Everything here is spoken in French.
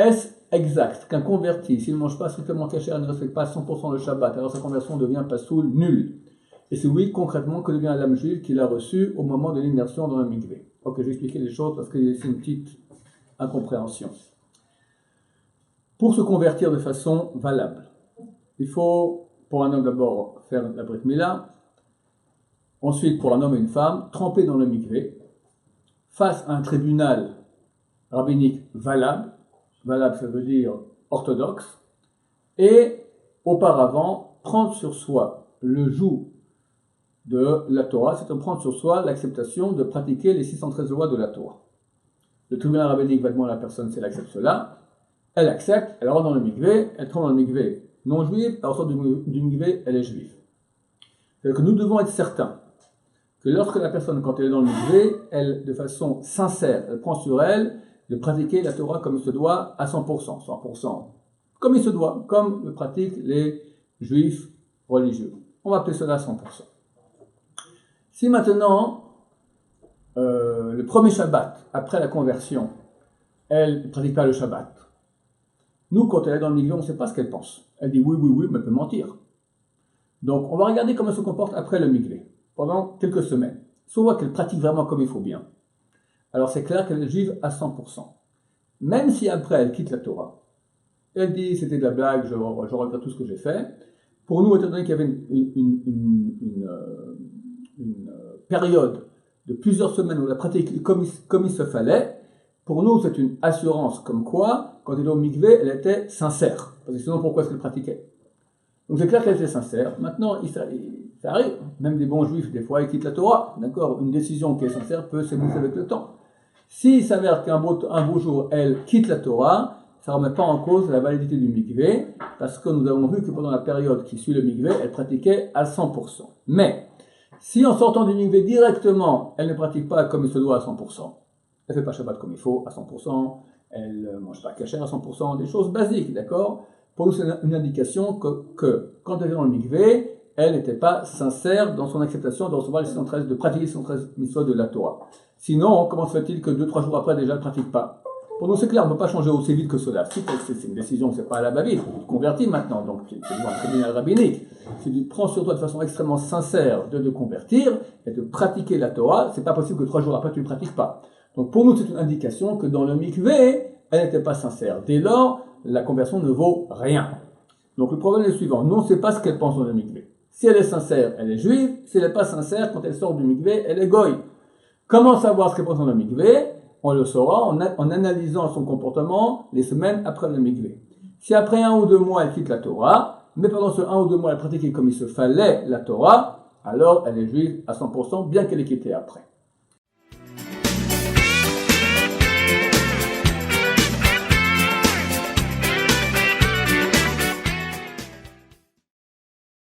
Est-ce exact qu'un converti, s'il ne mange pas strictement kasher et ne respecte pas 100% le Shabbat, alors sa conversion devient pasoul nulle? Et c'est oui, concrètement, que devient l'âme juive qu'il a reçue au moment de l'immersion dans le mikvé? Ok, je vais expliquer les choses parce qu'il y a ici une petite incompréhension. Pour se convertir de façon valable, il faut, pour un homme d'abord, faire la Brit Mila, ensuite, pour un homme et une femme, tremper dans le mikvé, face à un tribunal rabbinique valable, ça veut dire orthodoxe, et auparavant, prendre sur soi le joug de la Torah, c'est de prendre sur soi l'acceptation de pratiquer les 613 lois de la Torah. Le tribunal rabbinique va demander à la personne si elle accepte cela, elle accepte, elle rentre dans le mikvé, elle trempe dans le mikvé non juif, elle sort du mikvé, elle est juive. C'est-à-dire que nous devons être certains que lorsque la personne, quand elle est dans le mikvé, elle, de façon sincère, elle prend sur elle de pratiquer la Torah comme il se doit à 100%, 100%, comme il se doit, comme le pratiquent les juifs religieux. On va appeler cela 100%. Si maintenant, le premier Shabbat, après la conversion, elle ne pratique pas le Shabbat, nous, quand elle est dans le mikvé, on ne sait pas ce qu'elle pense. Elle dit oui, mais elle peut mentir. Donc, on va regarder comment elle se comporte après le mikvé, pendant quelques semaines. Si on voit qu'elle pratique vraiment comme il faut bien, alors c'est clair qu'elle est juive à 100%. Même si après elle quitte la Torah, elle dit c'était de la blague, je regrette tout ce que j'ai fait. Pour nous, étant donné qu'il y avait une période de plusieurs semaines où elle a pratiqué comme il se fallait, pour nous c'est une assurance comme quoi, quand elle est au mikvé, elle était sincère. Parce que sinon, pourquoi est-ce qu'elle pratiquait? Donc c'est clair qu'elle était sincère. Maintenant, ça arrive, même des bons juifs, des fois, ils quittent la Torah. D'accord? Une décision qui est sincère peut s'émousser avec le temps. S'il s'avère qu'un beau jour, elle quitte la Torah, ça ne remet pas en cause la validité du mikvé, parce que nous avons vu que pendant la période qui suit le mikvé, elle pratiquait à 100%. Mais, si en sortant du mikvé directement, elle ne pratique pas comme il se doit à 100%, elle ne fait pas Shabbat comme il faut à 100%, elle ne mange pas kasher à 100%, des choses basiques, d'accord? Pour nous, c'est une indication que quand elle est dans le mikvé, elle n'était pas sincère dans son acceptation de recevoir les 613, de pratiquer les 613 mitzvot de la Torah. Sinon, comment se fait-il que 2-3 jours après, déjà, elle ne pratique pas? Pour nous, c'est clair, on ne peut pas changer aussi vite que cela. C'est une décision, c'est pas à la va-vite. Tu te convertis maintenant, donc c'est un tribunal rabbinique. Si tu prends sur toi de façon extrêmement sincère de te convertir et de pratiquer la Torah, c'est pas possible que 3 jours après, tu ne pratiques pas. Donc pour nous, c'est une indication que dans le mikvé, elle n'était pas sincère. Dès lors, la conversion ne vaut rien. Donc le problème est le suivant. Nous, on ne sait pas ce qu'elle pense dans le mikvé. Si elle est sincère, elle est juive. Si elle n'est pas sincère, quand elle sort du mikvé, elle est goy. Comment savoir ce qu'elle pense dans le mikvé? On le saura en analysant son comportement les semaines après le mikvé. Si après 1 ou 2 mois, elle quitte la Torah, mais pendant ce 1 ou 2 mois, elle pratique comme il se fallait la Torah, alors elle est juive à 100%, bien qu'elle ait quitté après.